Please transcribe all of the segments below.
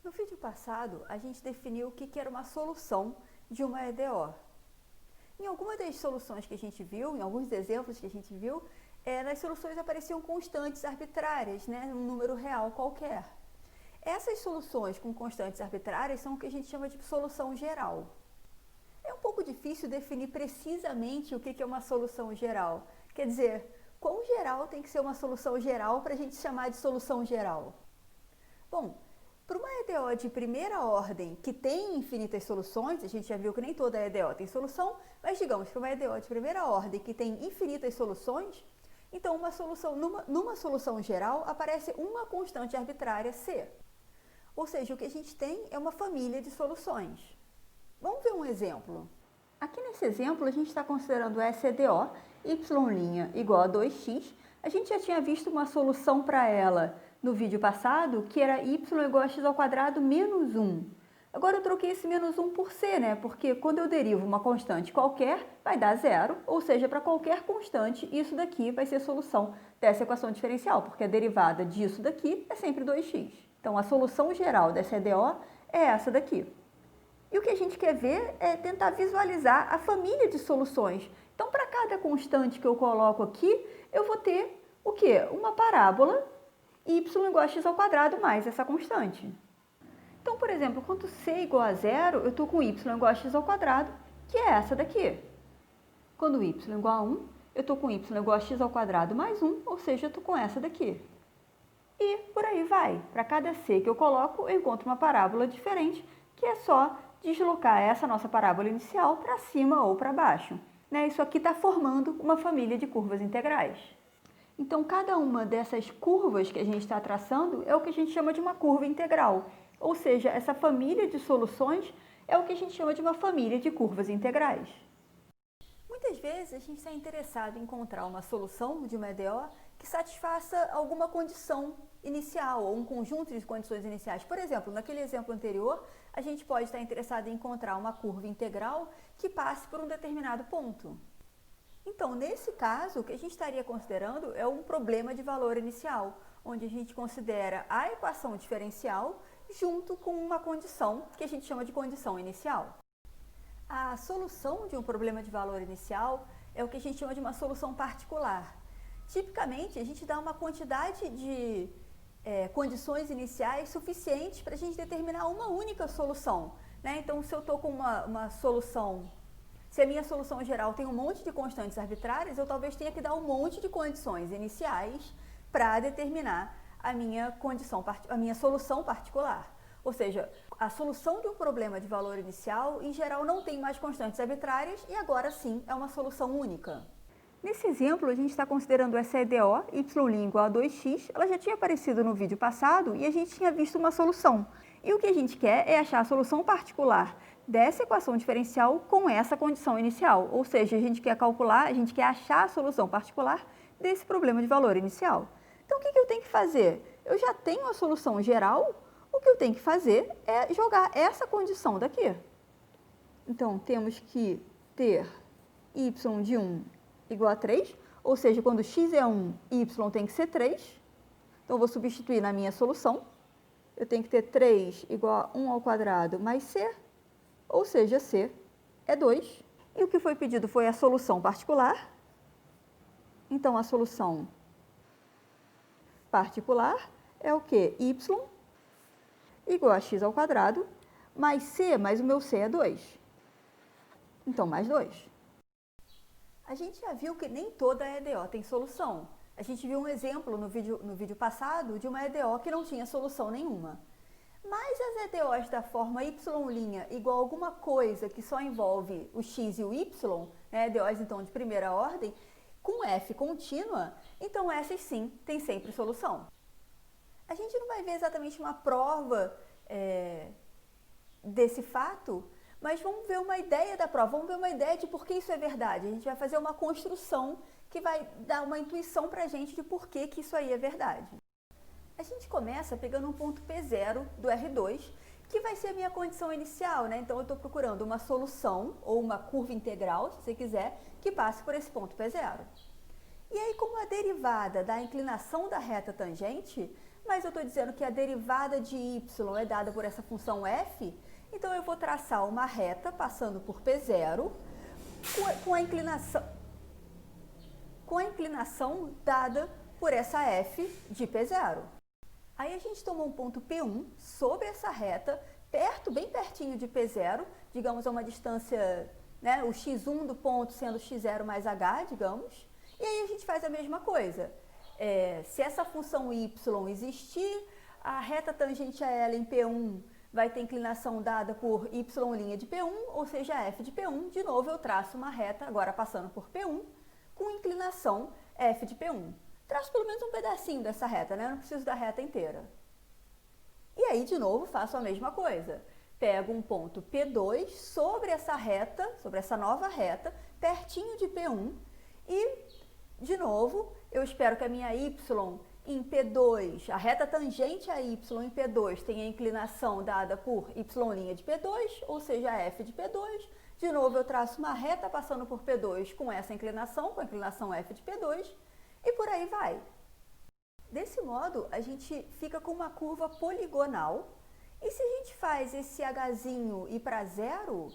No vídeo passado, a gente definiu o que era uma solução de uma EDO. Em algumas das soluções que a gente viu, em alguns exemplos que a gente viu, nas soluções apareciam constantes arbitrárias, um número real qualquer. Essas soluções com constantes arbitrárias são o que a gente chama de solução geral. É um pouco difícil definir precisamente o que é uma solução geral. Quer dizer, quão geral tem que ser uma solução geral para a gente chamar de solução geral? Bom, para uma EDO de primeira ordem que tem infinitas soluções, a gente já viu que nem toda EDO tem solução, mas digamos, para uma EDO de primeira ordem que tem infinitas soluções, então numa solução geral aparece uma constante arbitrária C. Ou seja, o que a gente tem é uma família de soluções. Vamos ver um exemplo. Aqui nesse exemplo a gente está considerando essa EDO, y' igual a 2x. A gente já tinha visto uma solução para ela no vídeo passado, que era y igual a x² menos 1. Agora eu troquei esse menos 1 por c, Porque quando eu derivo uma constante qualquer, vai dar zero, ou seja, para qualquer constante, isso daqui vai ser solução dessa equação diferencial, porque a derivada disso daqui é sempre 2x. Então, a solução geral dessa EDO é essa daqui. E o que a gente quer ver é tentar visualizar a família de soluções. Então, para cada constante que eu coloco aqui, eu vou ter o quê? Uma parábola y igual a x² mais essa constante. Então, por exemplo, quando c igual a zero, eu estou com y igual a x², que é essa daqui. Quando y igual a 1, eu estou com y igual a x² mais 1, ou seja, eu estou com essa daqui. E por aí vai. Para cada c que eu coloco, eu encontro uma parábola diferente, que é só deslocar essa nossa parábola inicial para cima ou para baixo. Isso aqui está formando uma família de curvas integrais. Então, cada uma dessas curvas que a gente está traçando é o que a gente chama de uma curva integral. Ou seja, essa família de soluções é o que a gente chama de uma família de curvas integrais. Muitas vezes a gente está interessado em encontrar uma solução de uma EDO que satisfaça alguma condição inicial ou um conjunto de condições iniciais. Por exemplo, naquele exemplo anterior, a gente pode estar interessado em encontrar uma curva integral que passe por um determinado ponto. Então, nesse caso, o que a gente estaria considerando é um problema de valor inicial, onde a gente considera a equação diferencial junto com uma condição que a gente chama de condição inicial. A solução de um problema de valor inicial é o que a gente chama de uma solução particular. Tipicamente, a gente dá uma quantidade de condições iniciais suficientes para a gente determinar uma única solução. Então, se eu estou com uma solução, se a minha solução geral tem um monte de constantes arbitrárias, eu talvez tenha que dar um monte de condições iniciais para determinar a minha solução particular. Ou seja, a solução de um problema de valor inicial, em geral, não tem mais constantes arbitrárias e agora sim é uma solução única. Nesse exemplo, a gente está considerando essa EDO, y' igual a 2x, ela já tinha aparecido no vídeo passado e a gente tinha visto uma solução. E o que a gente quer é achar a solução particular dessa equação diferencial com essa condição inicial. Ou seja, a gente quer achar a solução particular desse problema de valor inicial. Então, o que eu tenho que fazer? Eu já tenho a solução geral, o que eu tenho que fazer é jogar essa condição daqui. Então, temos que ter y de 1 igual a 3, ou seja, quando x é 1, y tem que ser 3. Então, eu vou substituir na minha solução. Eu tenho que ter 3 igual a 1 ao quadrado mais c, ou seja, c é 2. E o que foi pedido foi a solução particular. Então, a solução particular é o quê? Y igual a x ao quadrado, mais c, mais o meu c é 2. Então, mais 2. A gente já viu que nem toda EDO tem solução. A gente viu um exemplo no vídeo passado de uma EDO que não tinha solução nenhuma. Mas as EDOs da forma y' igual a alguma coisa que só envolve o x e o y, EDOs então de primeira ordem, com f contínua, então essas sim têm sempre solução. A gente não vai ver exatamente uma prova desse fato, mas vamos ver uma ideia da prova, vamos ver uma ideia de por que isso é verdade. A gente vai fazer uma construção que vai dar uma intuição para a gente de por que isso aí é verdade. A gente começa pegando um ponto P0 do R2, que vai ser a minha condição inicial, Então, eu estou procurando uma solução, ou uma curva integral, se você quiser, que passe por esse ponto P0. E aí, como a derivada da inclinação da reta tangente mas eu estou dizendo que a derivada de y é dada por essa função f, então eu vou traçar uma reta passando por P0 com a inclinação dada por essa f de P0. Aí a gente tomou um ponto P1 sobre essa reta, bem pertinho de P0, digamos a uma distância, né, o x1 do ponto sendo x0 mais h, digamos, e aí a gente faz a mesma coisa. Se essa função y existir, a reta tangente a ela em P1 vai ter inclinação dada por y' de P1, ou seja, f de P1. De novo, eu traço uma reta, agora passando por P1, com inclinação f de P1. Traço pelo menos um pedacinho dessa reta, né? Eu não preciso da reta inteira. E aí, de novo, faço a mesma coisa. Pego um ponto P2 sobre essa reta, sobre essa nova reta, pertinho de P1, e, de novo, eu espero que a minha y em P2, a reta tangente a y em P2 tenha a inclinação dada por y' de P2, ou seja, f de P2. De novo, eu traço uma reta passando por P2 com essa inclinação, com a inclinação f de P2, e por aí vai. Desse modo, a gente fica com uma curva poligonal, e se a gente faz esse hzinho ir para zero,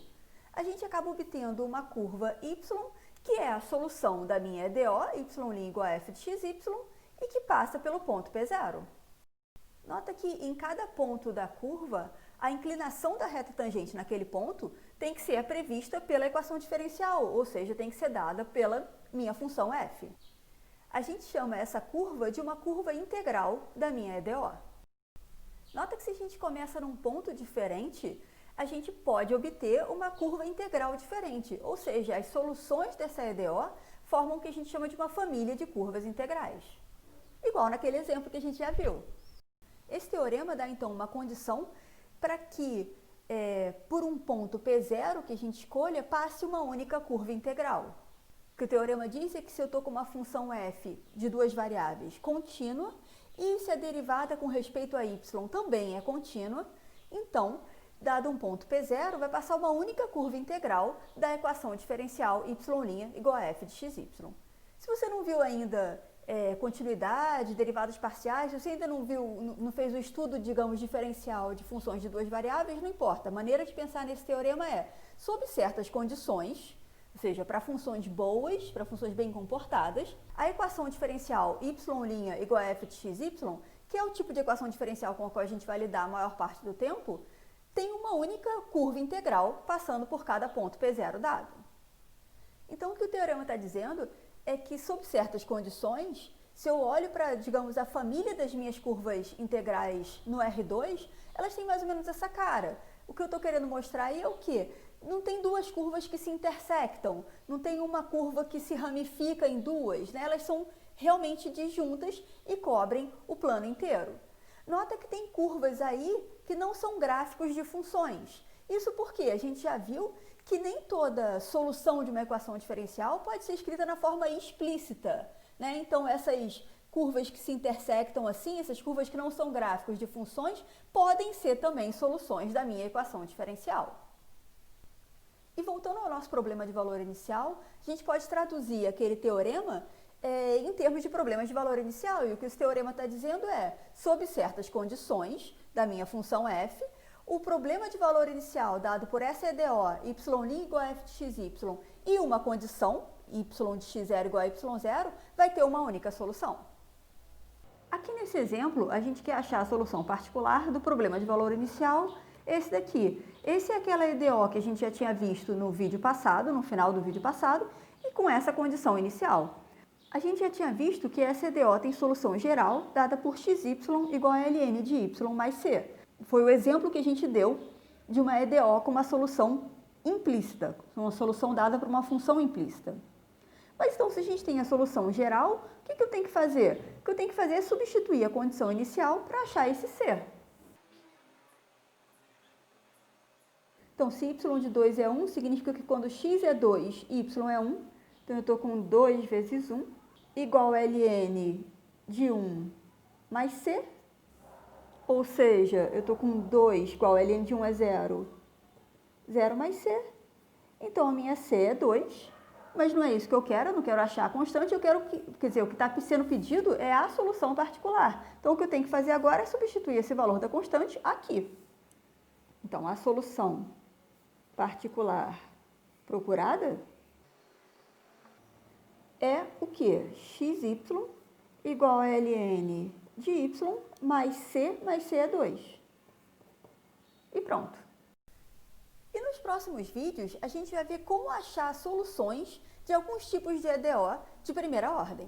a gente acaba obtendo uma curva y, que é a solução da minha EDO, y' igual a f de xy, e que passa pelo ponto P0. Nota que em cada ponto da curva, a inclinação da reta tangente naquele ponto tem que ser prevista pela equação diferencial, ou seja, tem que ser dada pela minha função f. A gente chama essa curva de uma curva integral da minha EDO. Nota que se a gente começa num ponto diferente, a gente pode obter uma curva integral diferente, ou seja, as soluções dessa EDO formam o que a gente chama de uma família de curvas integrais. Igual naquele exemplo que a gente já viu. Esse teorema dá então uma condição para que, por um ponto P0 que a gente escolha, passe uma única curva integral. O que o teorema diz é que se eu estou com uma função f de duas variáveis contínua, e se a derivada com respeito a y também é contínua, então, dado um ponto P0, vai passar uma única curva integral da equação diferencial y' igual a f de xy. Se você não viu ainda continuidade, derivadas parciais, se você ainda não fez o estudo, digamos, diferencial de funções de duas variáveis, não importa. A maneira de pensar nesse teorema é, sob certas condições, ou seja, para funções boas, para funções bem comportadas, a equação diferencial y' igual a f de xy, que é o tipo de equação diferencial com a qual a gente vai lidar a maior parte do tempo, tem uma única curva integral passando por cada ponto P0 dado. Então, o que o teorema está dizendo é que, sob certas condições, se eu olho para, digamos, a família das minhas curvas integrais no R2, elas têm mais ou menos essa cara. O que eu estou querendo mostrar aí é o quê? Não tem duas curvas que se intersectam, não tem uma curva que se ramifica em duas, né? Elas são realmente disjuntas e cobrem o plano inteiro. Nota que tem curvas aí que não são gráficos de funções. Isso porque a gente já viu que nem toda solução de uma equação diferencial pode ser escrita na forma explícita, né? Então, essas curvas que se intersectam assim, essas curvas que não são gráficos de funções, podem ser também soluções da minha equação diferencial. E voltando ao nosso problema de valor inicial, a gente pode traduzir aquele teorema em termos de problemas de valor inicial. E o que esse teorema está dizendo é, sob certas condições da minha função f, o problema de valor inicial dado por essa EDO, y' igual a f de xy, e uma condição, y de x0 igual a y0, vai ter uma única solução. Aqui nesse exemplo, a gente quer achar a solução particular do problema de valor inicial, esse daqui. Esse é aquela EDO que a gente já tinha visto no vídeo passado, no final do vídeo passado, e com essa condição inicial. A gente já tinha visto que essa EDO tem solução geral dada por xy igual a ln de y mais c. Foi o exemplo que a gente deu de uma EDO com uma solução implícita, uma solução dada por uma função implícita. Mas então, se a gente tem a solução geral, o que eu tenho que fazer? O que eu tenho que fazer é substituir a condição inicial para achar esse c. Então, se y de 2 é 1, significa que quando x é 2, y é 1. Então, eu estou com 2 vezes 1, igual a ln de 1 mais c. Ou seja, eu estou com 2 igual a ln de 1 é 0, 0 mais c. Então, a minha c é 2. mas não é isso que eu não quero achar a constante, eu quero que, quer dizer, o que está sendo pedido é a solução particular. Então, o que eu tenho que fazer agora é substituir esse valor da constante aqui. Então, a solução particular procurada é o quê? xy igual a ln de y mais C é 2. E pronto. E nos próximos vídeos, a gente vai ver como achar soluções de alguns tipos de EDO de primeira ordem.